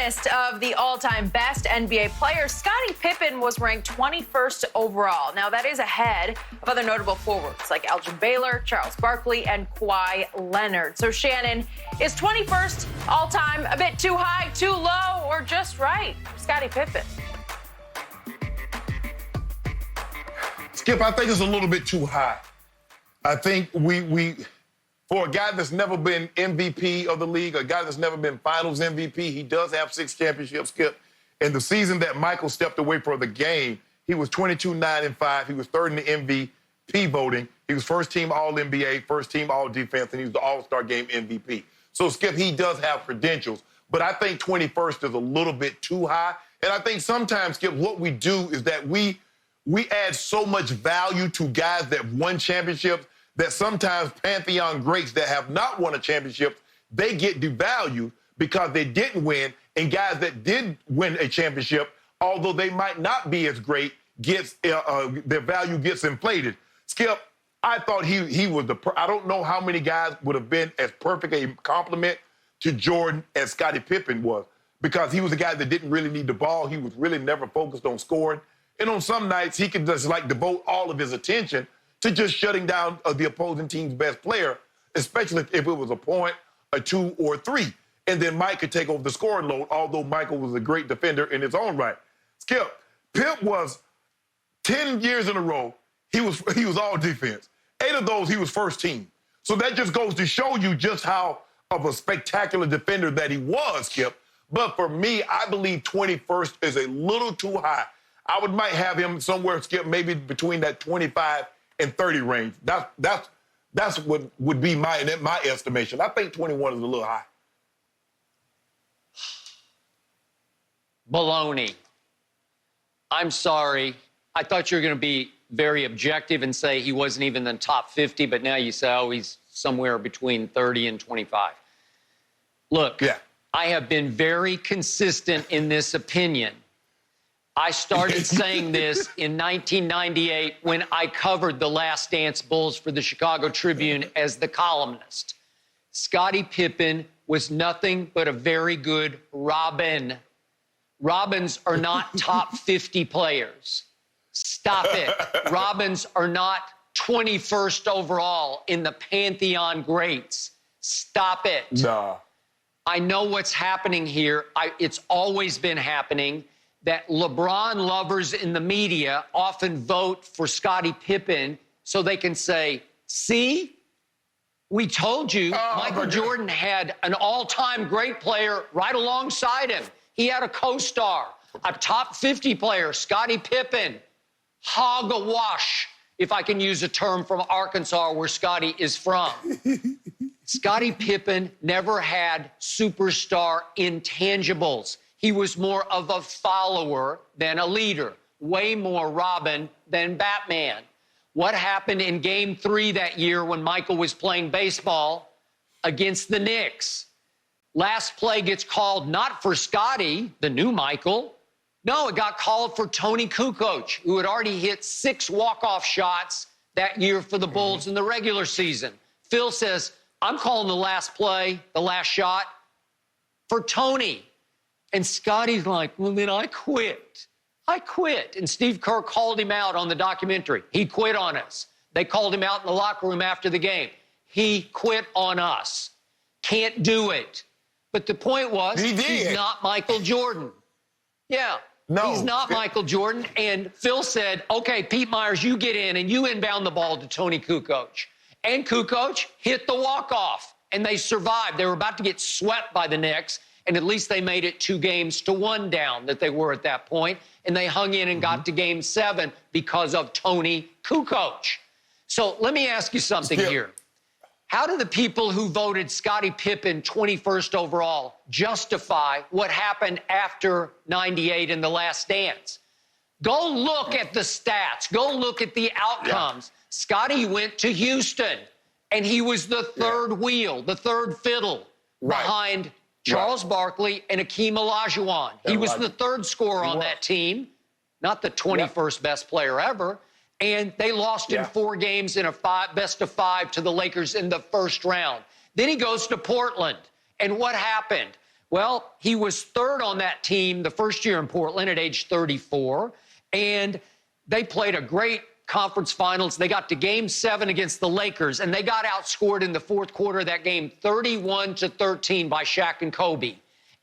list of the all-time best NBA players, Scottie Pippen was ranked 21st overall. Now, that is ahead of other notable forwards like Elgin Baylor, Charles Barkley, and Kawhi Leonard. So, Shannon, is 21st all-time a bit too high, too low, or just right? Scottie Pippen. Skip, I think it's a little bit too high. I think we for a guy that's never been MVP of the league, a guy that's never been finals MVP, he does have 6 championships, Skip. In the season that Michael stepped away from the game, he was 22-9-5. He was third in the MVP voting. He was first team All-NBA, first team All-Defense, and he was the All-Star Game MVP. So, Skip, he does have credentials, but I think 21st is a little bit too high. And I think sometimes, Skip, what we do is that we add so much value to guys that won championships that sometimes Pantheon greats that have not won a championship, they get devalued because they didn't win, and guys that did win a championship, although they might not be as great, their value gets inflated. Skip, I thought he was I don't know how many guys would have been as perfect a compliment to Jordan as Scottie Pippen was, because he was a guy that didn't really need the ball. He was really never focused on scoring. And on some nights, he could just devote all of his attention to just shutting down the opposing team's best player, especially if it was a point, a 2, or 3. And then Mike could take over the scoring load, although Michael was a great defender in his own right. Skip, Pip was 10 years in a row, he was all defense. 8 of those, he was first team. So that just goes to show you just how of a spectacular defender that he was, Skip. But for me, I believe 21st is a little too high. I might have him somewhere, Skip, maybe between that 25 and 30 range. That's what would be my estimation. I think 21 is a little high. Baloney. I'm sorry. I thought you were going to be very objective and say he wasn't even in the top 50, but now you say, oh, he's somewhere between 30 and 25. Look, I have been very consistent in this opinion. I started saying this in 1998 when I covered the Last Dance Bulls for the Chicago Tribune as the columnist. Scottie Pippen was nothing but a very good Robin. Robins are not top 50 players. Stop it. Robins are not 21st overall in the Pantheon greats. Stop it. Nah. I know what's happening here. It's always been happening. That LeBron lovers in the media often vote for Scottie Pippen so they can say, see, we told you Michael Jordan had an all-time great player right alongside him. He had a co-star, a top 50 player, Scottie Pippen. Hog-a-wash, if I can use a term from Arkansas where Scottie is from. Scottie Pippen never had superstar intangibles. He was more of a follower than a leader, way more Robin than Batman. What happened in Game 3 that year when Michael was playing baseball against the Knicks? Last play gets called not for Scottie, the new Michael. No, it got called for Tony Kukoc, who had already hit 6 walk-off shots that year for the Bulls in the regular season. Phil says, I'm calling the last play, the last shot, for Tony. And Scottie's like, well, then I quit. I quit. And Steve Kerr called him out on the documentary. He quit on us. They called him out in the locker room after the game. He quit on us. Can't do it. But the point was, he's not Michael Jordan. Yeah. No. He's not Michael Jordan. And Phil said, okay, Pete Myers, you get in and you inbound the ball to Tony Kukoc. And Kukoc hit the walk-off. And they survived. They were about to get swept by the Knicks. And at least they made it 2-1 down that they were at that point. And they hung in and got to Game 7 because of Tony Kukoc. So let me ask you something here. How do the people who voted Scottie Pippen 21st overall justify what happened after 98 in the Last Dance? Go look at the stats. Go look at the outcomes. Scottie went to Houston, and he was the third wheel, the third fiddle behind Charles Barkley and Akeem Olajuwon. He was the third scorer on that team, not the 21st best player ever. And they lost in 4 games in a best-of-5 to the Lakers in the first round. Then he goes to Portland. And what happened? Well, he was third on that team the first year in Portland at age 34, and they played a great conference finals. They got to Game 7 against the Lakers, and they got outscored in the fourth quarter of that game 31-13 by Shaq and Kobe.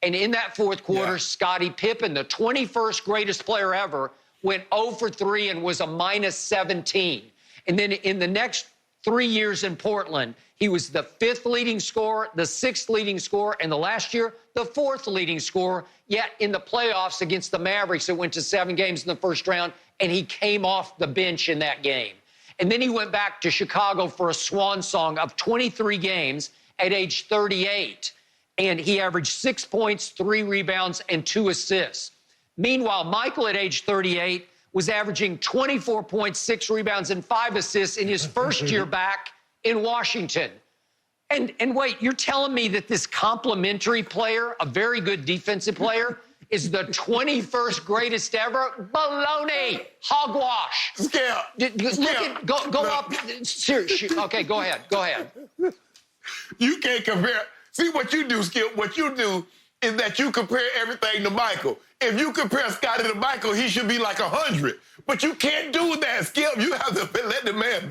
And in that fourth quarter, Scottie Pippen, the 21st greatest player ever, went 0 for 3 and was a -17. And then in the next 3 years in Portland, he was the 5th leading scorer, the 6th leading scorer, and the last year, the 4th leading scorer. Yet in the playoffs against the Mavericks, it went to 7 games in the first round, and he came off the bench in that game. And then he went back to Chicago for a swan song of 23 games at age 38. And he averaged 6 points, 3 rebounds, and 2 assists. Meanwhile, Michael at age 38 was averaging 24 points, 6 rebounds, and 5 assists in his first year back in Washington. And wait, you're telling me that this complimentary player, a very good defensive player, is the 21st greatest ever? Baloney! Hogwash! Skip. Go up. Seriously. Okay, go ahead. Go ahead. You can't compare. See what you do, Skip. What you do is that you compare everything to Michael. If you compare Scottie to Michael, he should be like 100. But you can't do that, Skip. You have to let the man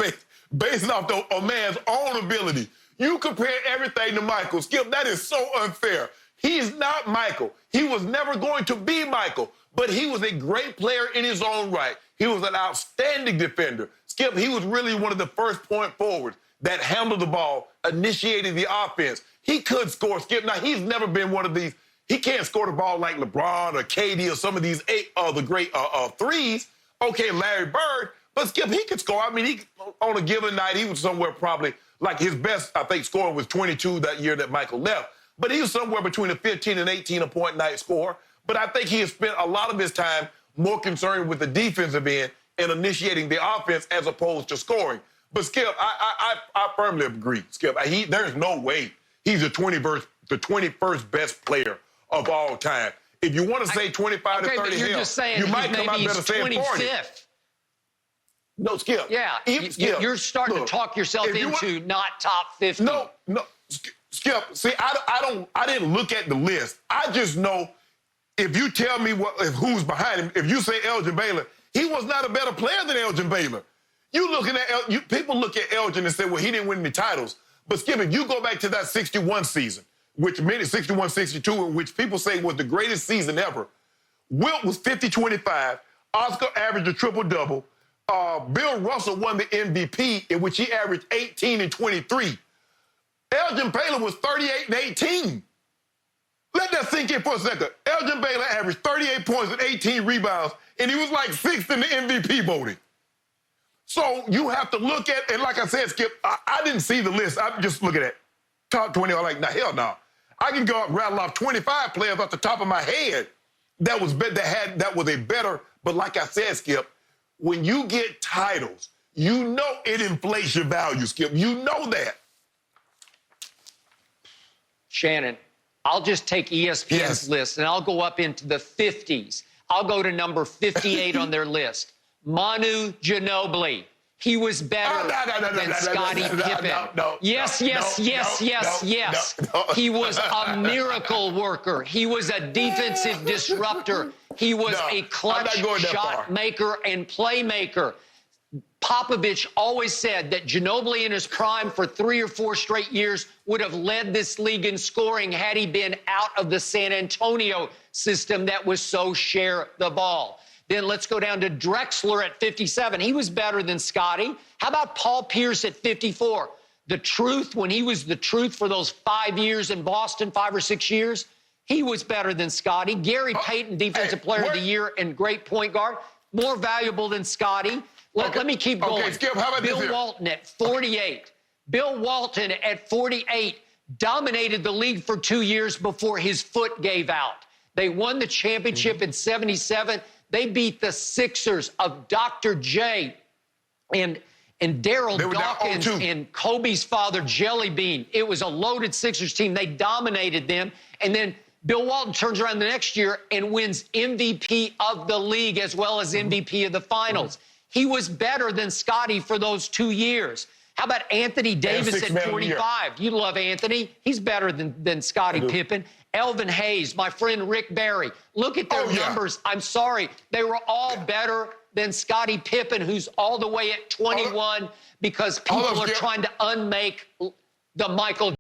based off a man's own ability. You compare everything to Michael. Skip, that is so unfair. He's not Michael. He was never going to be Michael, but he was a great player in his own right. He was an outstanding defender. Skip, he was really one of the first point forwards that handled the ball, initiated the offense. He could score, Skip. Now, he's never been one of these. He can't score the ball like LeBron or KD or some of these the great threes. Okay, Larry Bird. But, Skip, he could score. I mean, on a given night, he was somewhere probably, like his best, I think, scoring was 22 that year that Michael left. But he was somewhere between a 15 and 18-point night score. But I think he has spent a lot of his time more concerned with the defensive end and initiating the offense as opposed to scoring. But, Skip, I firmly agree, Skip. There's no way he's the 21st best player of all time. If you want to say 25 to 30, you're just saying you might come out better saying 40. No, Skip. Yeah, Skip, you're starting to talk yourself into not top 50. No, Skip. See, I didn't look at the list. I just know if you tell me who's behind him. If you say Elgin Baylor, he was not a better player than Elgin Baylor. People look at Elgin and say, well, he didn't win any titles. But Skip, if you go back to that 61 season, which many 61-62, which people say was the greatest season ever, Wilt was 50-25. Oscar averaged a triple-double. Bill Russell won the MVP, in which he averaged 18 and 23. Elgin Baylor was 38 and 18. Let that sink in for a second. Elgin Baylor averaged 38 points and 18 rebounds, and he was like 6th in the MVP voting. So you have to look at, and like I said, Skip, I didn't see the list. I'm just looking at top 20. I'm like, nah, hell no. I can go rattle off 25 players off the top of my head that was a better. But like I said, Skip, when you get titles, you know it inflates your value, Skip. You know that. Shannon, I'll just take ESPN's list, and I'll go up into the 50s. I'll go to number 58 on their list. Manu Ginobili. He was better than Scottie Pippen. Yes. He was a miracle worker. He was a defensive disruptor. He was a clutch shot maker and playmaker. Popovich always said that Ginobili in his prime for 3 or 4 straight years would have led this league in scoring had he been out of the San Antonio system that was so share the ball. Then let's go down to Drexler at 57. He was better than Scottie. How about Paul Pierce at 54? The truth, when he was the truth for those 5 years in Boston, 5 or 6 years, he was better than Scottie. Gary Payton, Defensive Player of the Year and great point guard, more valuable than Scottie. Let me keep going. Skip, how about Bill Walton at 48. Bill Walton at 48 dominated the league for 2 years before his foot gave out. They won the championship in 77. They beat the Sixers of Dr. J and Daryl Dawkins and Kobe's father, Jelly Bean. It was a loaded Sixers team. They dominated them. And then Bill Walton turns around the next year and wins MVP of the league as well as MVP of the finals. He was better than Scottie for those 2 years. How about Anthony Davis at 45? You love Anthony. He's better than Scottie Pippen. Elvin Hayes, my friend Rick Barry. Look at their numbers. I'm sorry. They were all better than Scottie Pippen, who's all the way at 21 because people are trying to unmake the Michael